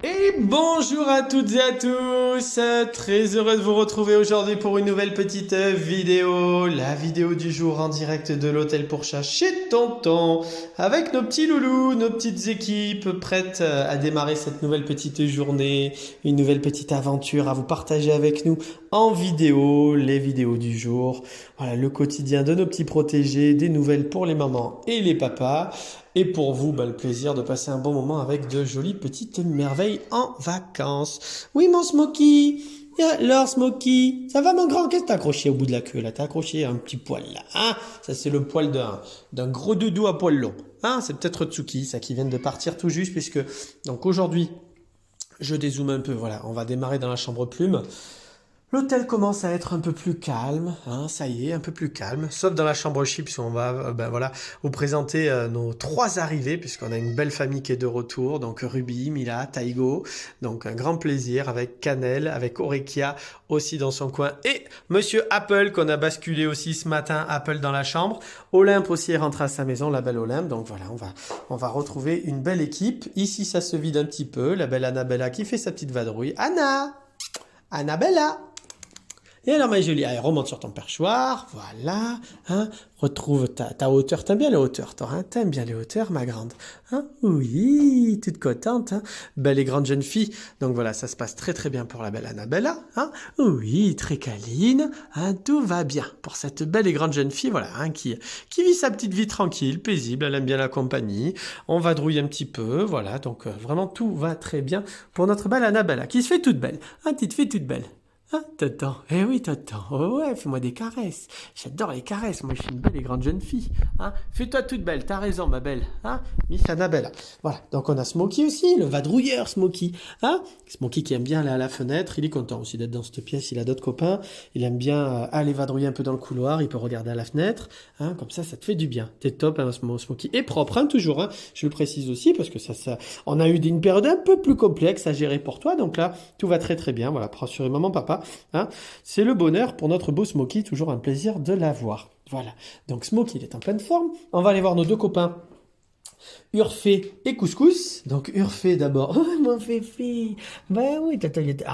Et bonjour à toutes et à tous, très heureux de vous retrouver aujourd'hui pour une nouvelle petite vidéo, la vidéo du jour en direct de l'hôtel pour chat chez Tonton, avec nos petits loulous, nos petites équipes prêtes à démarrer cette nouvelle petite journée, une nouvelle petite aventure à vous partager avec nous en vidéo, les vidéos du jour, voilà le quotidien de nos petits protégés, des nouvelles pour les mamans et les papas. Et pour vous, le plaisir de passer un bon moment avec de jolies petites merveilles en vacances. Oui, mon Smokey. Et alors, Smokey, ça va mon grand? Qu'est-ce que t'as accroché au bout de la queue là? T'as accroché un petit poil là. Hein, ça c'est le poil d'un gros doudou à poil long. Hein, c'est peut-être Tsuki, ça qui vient de partir tout juste puisque donc aujourd'hui, je dézoome un peu. Voilà, on va démarrer dans la chambre plume. L'hôtel commence à être un peu plus calme, hein, ça y est, un peu plus calme, sauf dans la chambre chips où on va voilà, vous présenter nos 3 arrivées, puisqu'on a une belle famille qui est de retour, donc Ruby, Mila, Taigo, donc un grand plaisir avec Canel, avec Orekia aussi dans son coin, et Monsieur Apple qu'on a basculé aussi ce matin, Apple dans la chambre, Olympe aussi est rentrée à sa maison, la belle Olympe, donc voilà, on va retrouver une belle équipe, ici ça se vide un petit peu, la belle Annabella qui fait sa petite vadrouille, Annabella. Et alors, ma jolie, allez, remonte sur ton perchoir, voilà, hein, retrouve ta hauteur, t'aimes bien les hauteurs, toi, hein, t'aimes bien les hauteurs, ma grande, hein, oui, toute contente, hein, belle et grande jeune fille, donc voilà, ça se passe très très bien pour la belle Annabella, hein, oui, très câline, hein, tout va bien pour cette belle et grande jeune fille, voilà, hein, qui vit sa petite vie tranquille, paisible, elle aime bien la compagnie, on va vadrouille un petit peu, voilà, donc vraiment tout va très bien pour notre belle Annabella, qui se fait toute belle, hein, tu te fais toute belle. Ah, Tonton, eh oui, Tonton, oh ouais, fais-moi des caresses. J'adore les caresses, moi je suis une belle et grande jeune fille. Hein. Fais-toi toute belle, t'as raison, ma belle. Hein. Miss Annabelle. Voilà, donc on a Smokey aussi, le vadrouilleur Smokey. Hein. Smokey qui aime bien aller à la fenêtre, il est content aussi d'être dans cette pièce, il a d'autres copains. Il aime bien aller vadrouiller un peu dans le couloir, il peut regarder à la fenêtre. Hein. Comme ça te fait du bien. T'es top, hein, Smokey. Et propre, hein, toujours. Hein. Je le précise aussi, parce que on a eu une période un peu plus complexe à gérer pour toi. Donc là, tout va très très bien. Voilà, rassurez maman, papa. Hein, c'est le bonheur pour notre beau Smokey, toujours un plaisir de l'avoir. Voilà, donc Smokey il est en pleine forme. On va aller voir nos 2 copains, Urfé et Couscous. Donc Urfé d'abord. Oh mon Féfé. Ben oui, Tonton il était...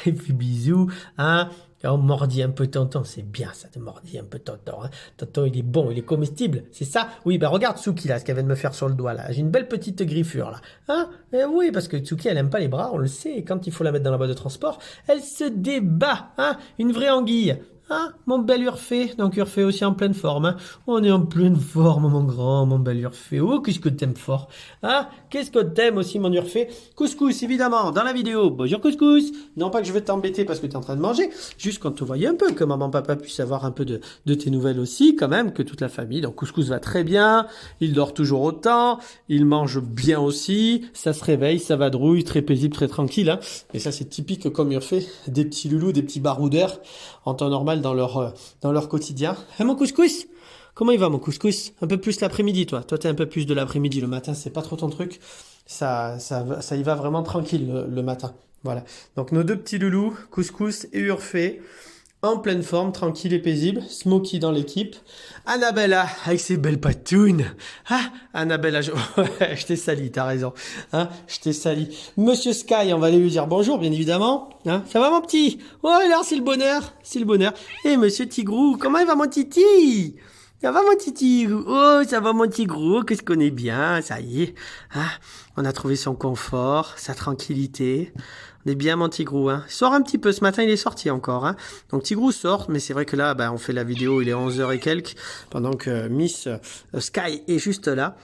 et puis bisous. Hein. On mordit un peu Tonton, c'est bien ça de mordir un peu Tonton. Hein. Tonton il est bon, il est comestible, c'est ça? Oui, regarde Tsuki là, ce qu'elle vient de me faire sur le doigt là. J'ai une belle petite griffure là. Hein? Oui, parce que Tsuki elle aime pas les bras, on le sait. Et quand il faut la mettre dans la boîte de transport, elle se débat. Hein? Une vraie anguille. Ah, mon bel Urfé, donc Urfé aussi en pleine forme. Hein. On est en pleine forme, mon grand, mon bel Urfé. Oh, qu'est-ce que t'aimes fort. Ah, qu'est-ce que t'aimes aussi, mon Urfé. Couscous, évidemment, dans la vidéo. Bonjour, Couscous. Non pas que je vais t'embêter parce que t'es en train de manger, juste quand tu voyais un peu, que maman, papa puisse avoir un peu de tes nouvelles aussi, quand même, que toute la famille. Donc, Couscous va très bien, il dort toujours autant, il mange bien aussi, ça se réveille, ça vadrouille, très paisible, très tranquille. Hein. Et ça, c'est typique comme Urfé, des petits loulous, des petits baroudeurs, en temps normal, dans leur quotidien. Hein, mon Couscous? Comment il va, mon Couscous? Un peu plus l'après-midi, toi. Toi, t'es un peu plus de l'après-midi. Le matin, c'est pas trop ton truc. Ça y va vraiment tranquille le matin. Voilà. Donc, nos 2 petits loulous, Couscous et Urfé, en pleine forme, tranquille et paisible. Smokey dans l'équipe. Annabella, avec ses belles patounes. Ah, Annabella, je t'ai sali, t'as raison. Hein, je t'ai sali. Monsieur Sky, on va aller lui dire bonjour, bien évidemment. Hein, ça va, mon petit? Oh, alors, c'est le bonheur. C'est le bonheur. Et Monsieur Tigrou, comment il va, mon titi? Ça va, mon titi? Oh, ça va, mon tigrou. Qu'est-ce qu'on est bien, ça y est. Ah, on a trouvé son confort, sa tranquillité. On est bien, mon Tigrou. Hein. Il sort un petit peu. Ce matin, il est sorti encore. Hein. Donc, Tigrou sort. Mais c'est vrai que là, on fait la vidéo. Il est 11h et quelques. Pendant que Miss Sky est juste là.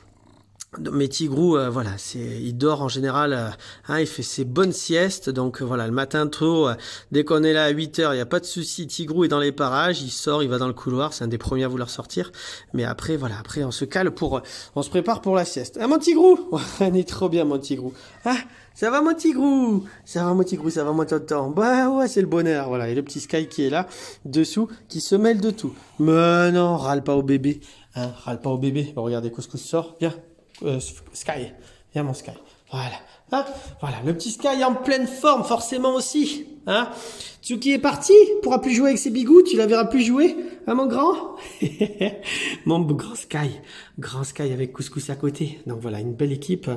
Mais Tigrou, voilà, il dort en général, hein, il fait ses bonnes siestes, donc voilà, le matin tôt, dès qu'on est là à 8h, il n'y a pas de souci, Tigrou est dans les parages, il sort, il va dans le couloir, c'est un des premiers à vouloir sortir, mais après, voilà, après on se cale on se prépare pour la sieste. Ah, mon Tigrou, on est trop bien, mon Tigrou. Ah, ça va, mon Tigrou? Ça va, mon Tigrou, ça va, mon tonton? Bah ouais, c'est le bonheur, voilà, et le petit Sky qui est là, dessous, qui se mêle de tout. Mais non, râle pas au bébé, hein, râle pas au bébé. Bon, regardez, Couscous sort, viens. Sky, viens mon Sky, voilà, hein, voilà, le petit Sky en pleine forme forcément aussi, hein. Tsuki est parti, pourra plus jouer avec ses bigous, tu la verras plus jouer, Hein, mon grand? Mon grand Sky. Grand Sky avec Couscous à côté. Donc voilà, une belle équipe.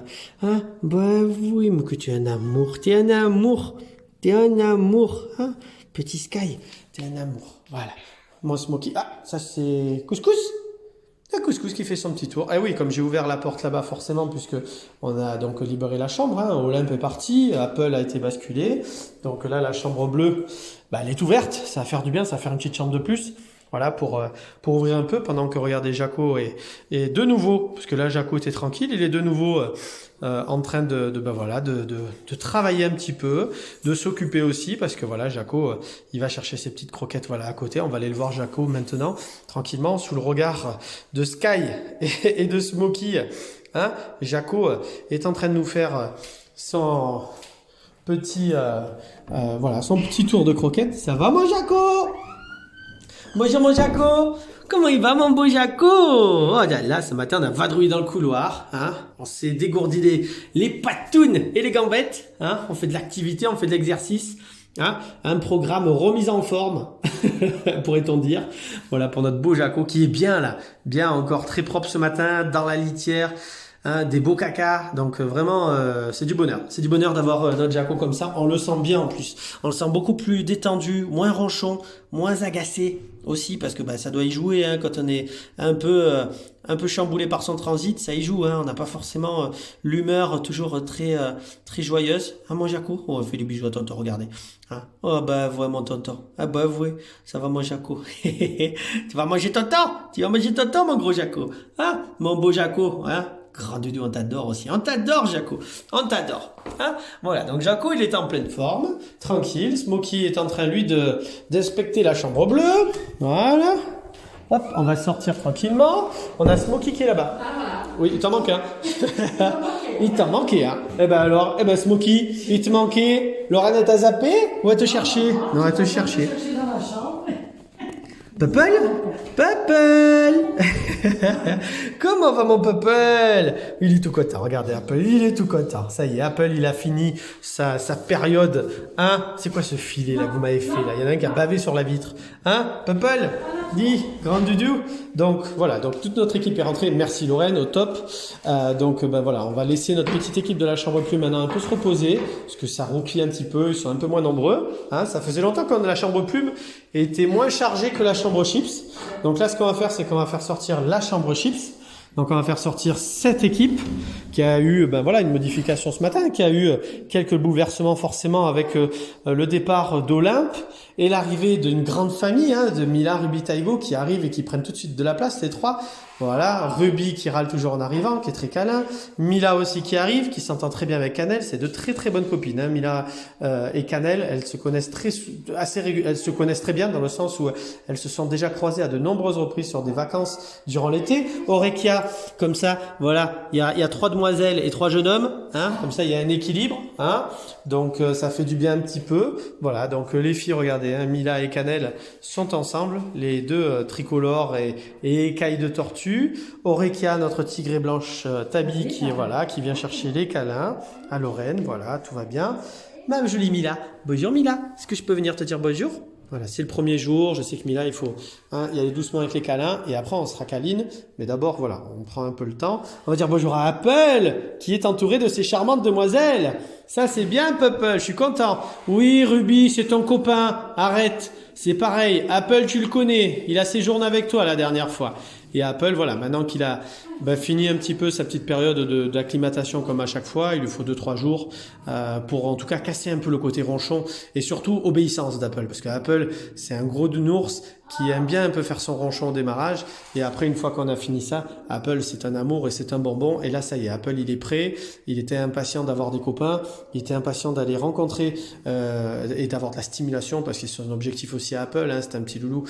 Hein? Bah oui, mais que tu es un amour. Tu es un amour. Tu es un amour. Hein? Petit Sky, tu es un amour. Voilà. Mon Smoky. Ah, ça c'est Couscous? Un Couscous qui fait son petit tour. Eh oui, comme j'ai ouvert la porte là-bas, forcément, puisque on a donc libéré la chambre. Hein. Olympe est parti, Apple a été basculé. Donc là, la chambre bleue, bah, elle est ouverte. Ça va faire du bien, ça va faire une petite chambre de plus. Voilà, pour ouvrir un peu, pendant que, regardez, Jaco est de nouveau, parce que là, Jaco était tranquille, il est de nouveau en train de travailler un petit peu, de s'occuper aussi, parce que voilà, Jaco, il va chercher ses petites croquettes voilà à côté. On va aller le voir, Jaco, maintenant, tranquillement, sous le regard de Sky et de Smoky. Hein? Jaco est en train de nous faire son petit, son petit tour de croquettes. Ça va, mon Jaco? Bonjour mon Jaco, comment il va mon beau Jaco? Oh là, ce matin on a vadrouillé dans le couloir, hein? On s'est dégourdi les patounes et les gambettes, hein? On fait de l'activité, on fait de l'exercice, hein? Un programme remis en forme, pourrait-on dire. Voilà pour notre beau Jaco qui est bien là, bien encore très propre ce matin, dans la litière. Hein, des beaux cacas, donc vraiment c'est du bonheur d'avoir notre Jaco comme ça. On le sent bien en plus, on le sent beaucoup plus détendu, moins ronchon, moins agacé aussi, parce que bah, ça doit y jouer hein, quand on est un peu chamboulé par son transit, ça y joue, hein, on n'a pas forcément l'humeur toujours très joyeuse. Ah mon Jaco, oh, fais des bisous à tonton, regardez. Hein? Oh bah vraiment tonton, ah bah ouais, ça va mon Jaco. Tu vas manger tonton mon gros Jaco, hein, mon beau Jaco, hein. Grand Doudou, on t'adore aussi. On t'adore, Jaco. On t'adore. Hein? Voilà, donc Jaco, il est en pleine forme. Tranquille. Smoky est en train, lui, d'inspecter la chambre bleue. Voilà. Hop, on va sortir tranquillement. On a Smoky qui est là-bas. Ah, voilà. Oui, il t'en manque un. Il t'en manquait un. Eh ben alors, Smoky, il te manquait. Lorraine t'a zappé ou elle te chercher? Non, elle te chercher. Peuple? Comment va mon Peuple? Il est tout content, regardez Apple, il est tout content. Ça y est, Apple, il a fini sa période. Hein? C'est quoi ce filet là que vous m'avez fait là? Il y en a un qui a bavé sur la vitre. Hein? Peuple? Dis, grand doudou. Donc voilà, donc toute notre équipe est rentrée. Merci Lorraine, au top. Voilà, on va laisser notre petite équipe de la chambre plume maintenant un peu se reposer, parce que ça ronquille un petit peu, ils sont un peu moins nombreux. Hein? Ça faisait longtemps que la chambre plume était moins chargée que la chambre chips. Donc là, ce qu'on va faire, c'est qu'on va faire sortir la chambre chips. Donc on va faire sortir cette équipe qui a eu une modification ce matin, qui a eu quelques bouleversements forcément avec le départ d'Olympe et l'arrivée d'une grande famille, hein, de Mila, Ruby, Taigo qui arrivent et qui prennent tout de suite de la place, les trois. Voilà, Ruby qui râle toujours en arrivant, qui est très câlin. Mila aussi qui arrive, qui s'entend très bien avec Cannelle. C'est de très très bonnes copines. Hein. Mila et Cannelle, elles se connaissent elles se connaissent très bien dans le sens où elles se sont déjà croisées à de nombreuses reprises sur des vacances durant l'été. Orekia, comme ça, voilà, il y a 3 demoiselles et 3 jeunes hommes. Hein. Comme ça, il y a un équilibre. Hein. Donc ça fait du bien un petit peu. Voilà, donc les filles, regardez, hein, Mila et Cannelle sont ensemble, les deux tricolores et écailles de tortue. Orekia, notre tigrée blanche Tabi, qui vient chercher les câlins à Lorraine. Voilà, tout va bien. Ma jolie Mila. Bonjour Mila. Est-ce que je peux venir te dire bonjour? Voilà, c'est le premier jour. Je sais que Mila, il faut y aller doucement avec les câlins et après on sera câline. Mais d'abord, voilà, on prend un peu le temps. On va dire bonjour à Apple qui est entouré de ces charmantes demoiselles. Ça, c'est bien, Peuple. Je suis content. Oui, Ruby, c'est ton copain. Arrête. C'est pareil. Apple, tu le connais. Il a séjourné avec toi la dernière fois. Et Apple, voilà, maintenant qu'il a fini un petit peu sa petite période d'acclimatation comme à chaque fois, il lui faut 2-3 jours pour en tout cas casser un peu le côté ronchon et surtout obéissance d'Apple. Parce qu'Apple, c'est un gros nounours qui aime bien un peu faire son ronchon au démarrage. Et après, une fois qu'on a fini ça, Apple, c'est un amour et c'est un bonbon. Et là, ça y est, Apple, il est prêt. Il était impatient d'avoir des copains. Il était impatient d'aller rencontrer et d'avoir de la stimulation parce que c'est son objectif aussi à Apple. Hein, c'est un petit loulou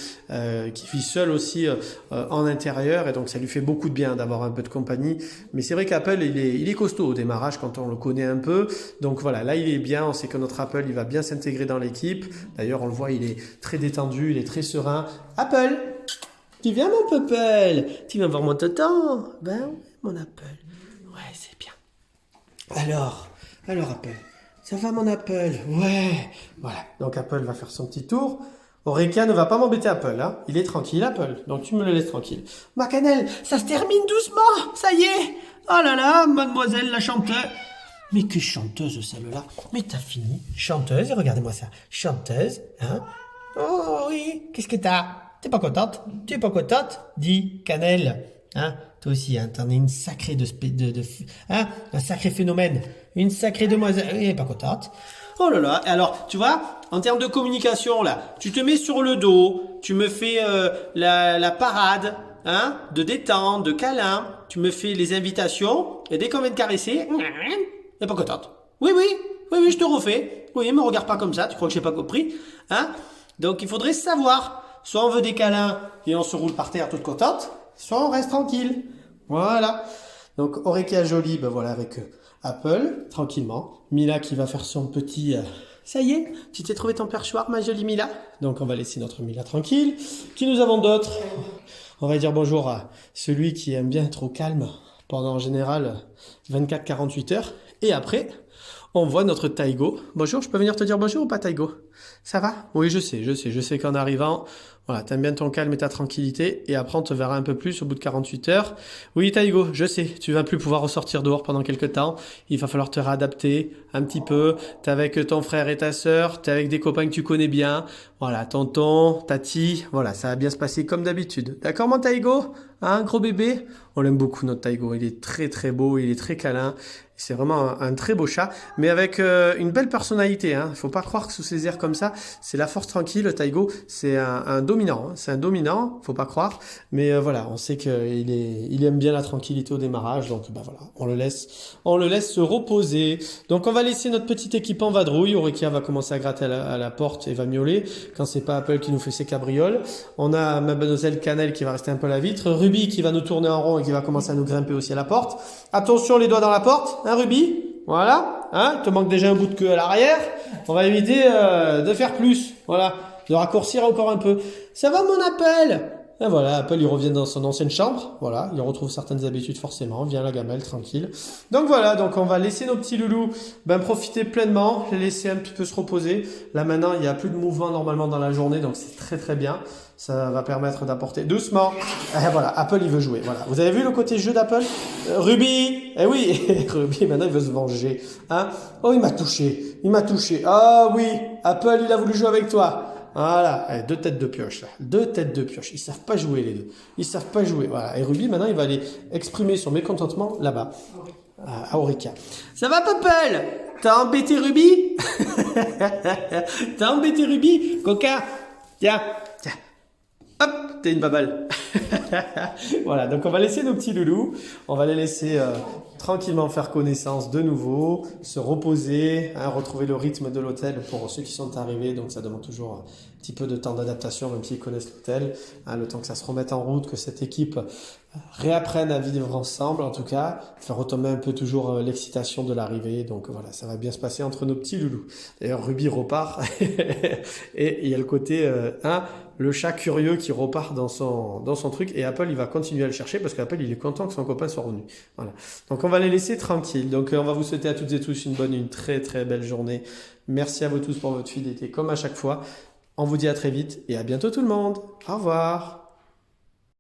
qui vit seul aussi en intérieur. Et donc, ça lui fait beaucoup de bien d'avoir un peu de compagnie. Mais c'est vrai qu'Apple, il est costaud au démarrage quand on le connaît un peu. Donc voilà, là, il est bien. On sait que notre Apple, il va bien s'intégrer dans l'équipe. D'ailleurs, on le voit, il est très détendu, il est très serein. Apple, tu viens mon Peuple? Tu viens voir mon tonton? Ben oui, mon Apple. Ouais, c'est bien. Alors Apple, ça va mon Apple? Ouais. Voilà, donc Apple va faire son petit tour. Oreca ne va pas m'embêter Apple, hein. Il est tranquille Apple, donc tu me le laisses tranquille. Ma cannelle, ça se termine doucement, ça y est. Oh là là, mademoiselle la chanteuse. Mais que chanteuse celle-là. Mais t'as fini, chanteuse, regardez-moi ça. Chanteuse, hein. Oh oui, qu'est-ce que t'as? T'es pas contente? Tu es pas contente? Dis, cannelle, hein. Toi aussi, hein, t'en es une sacrée hein, un sacré phénomène. Une sacrée demoiselle. Elle est pas contente. Oh là là, alors, tu vois, en termes de communication, là, tu te mets sur le dos, tu me fais la parade, hein, de détente, de câlin, tu me fais les invitations, et dès qu'on vient te caresser, elle est pas contente. Oui, oui, oui, oui, je te refais. Oui, me regarde pas comme ça, tu crois que j'ai pas compris, hein? Donc, il faudrait savoir, soit on veut des câlins et on se roule par terre toute contente, soit on reste tranquille. Voilà. Donc, Oreca jolie, ben voilà, avec Apple, tranquillement. Mila qui va faire son petit... Ça y est, tu t'es trouvé ton perchoir, ma jolie Mila. Donc, on va laisser notre Mila tranquille. Qui nous avons d'autres? On va dire bonjour à celui qui aime bien être au calme pendant en général 24-48 heures. Et après, on voit notre Taigo. Bonjour, je peux venir te dire bonjour ou pas, Taigo? Ça va? Oui, je sais qu'en arrivant, voilà, t'aimes bien ton calme et ta tranquillité, et après on te verra un peu plus au bout de 48 heures. Oui, Taigo, je sais, tu vas plus pouvoir ressortir dehors pendant quelques temps, il va falloir te réadapter un petit peu, t'es avec ton frère et ta sœur, t'es avec des copains que tu connais bien, voilà, tonton, tati, voilà, ça va bien se passer comme d'habitude. D'accord, mon Taigo? Hein, gros bébé? On l'aime beaucoup, notre Taigo, il est très très beau, il est très câlin. C'est vraiment un très beau chat, mais avec une belle personnalité. Hein. Faut pas croire que sous ses airs comme ça, c'est la force tranquille. Le Taigo, c'est un dominant. Hein. C'est un dominant, faut pas croire. Mais voilà, on sait qu'il aime bien la tranquillité au démarrage. Donc bah voilà, on le laisse se reposer. Donc on va laisser notre petite équipe en vadrouille. Oreca va commencer à gratter à la porte et va miauler quand c'est pas Apple qui nous fait ses cabrioles. On a mademoiselle Cannelle qui va rester un peu à la vitre. Ruby qui va nous tourner en rond et qui va commencer à nous grimper aussi à la porte. Attention, les doigts dans la porte. Hein, Ruby? Voilà. Hein, il te manque déjà un bout de queue à l'arrière. On va éviter de faire plus. Voilà. De raccourcir encore un peu. Ça va, mon Apple? Et voilà, Apple, il revient dans son ancienne chambre. Voilà, il retrouve certaines habitudes forcément. Vient la gamelle, tranquille. Donc voilà, donc on va laisser nos petits loulous profiter pleinement, les laisser un petit peu se reposer. Là maintenant, il n'y a plus de mouvement normalement dans la journée, donc c'est très très bien. Ça va permettre d'apporter doucement. Et voilà, Apple, il veut jouer. Voilà. Vous avez vu le côté jeu d'Apple? Ruby! Eh oui, Ruby, maintenant, il veut se venger. Hein? Oh, il m'a touché. Il m'a touché. Ah oui, Apple, il a voulu jouer avec toi. Voilà, allez, deux têtes de pioche là. Deux têtes de pioche. Ils savent pas jouer les deux. Ils savent pas jouer. Voilà. Et Ruby, maintenant, il va aller exprimer son mécontentement là-bas. À Oreca. Ça va, Popel? T'as embêté Ruby? T'as embêté Ruby? Coca? Tiens. Hop, t'es une baballe. Voilà, donc on va laisser nos petits loulous. On va les laisser tranquillement faire connaissance de nouveau, se reposer, hein, retrouver le rythme de l'hôtel pour ceux qui sont arrivés. Donc ça demande toujours un petit peu de temps d'adaptation, même s'ils connaissent l'hôtel. Hein, le temps que ça se remette en route, que cette équipe réapprenne à vivre ensemble, en tout cas, faire retomber un peu toujours l'excitation de l'arrivée. Donc voilà, ça va bien se passer entre nos petits loulous. D'ailleurs, Ruby repart et il y a le côté le chat curieux qui repart dans son truc, et Apple il va continuer à le chercher parce qu'Apple il est content que son copain soit revenu. Voilà. Donc on va les laisser tranquilles. Donc on va vous souhaiter à toutes et tous une très très belle journée. Merci à vous tous pour votre fidélité comme à chaque fois. On vous dit à très vite et à bientôt tout le monde. Au revoir.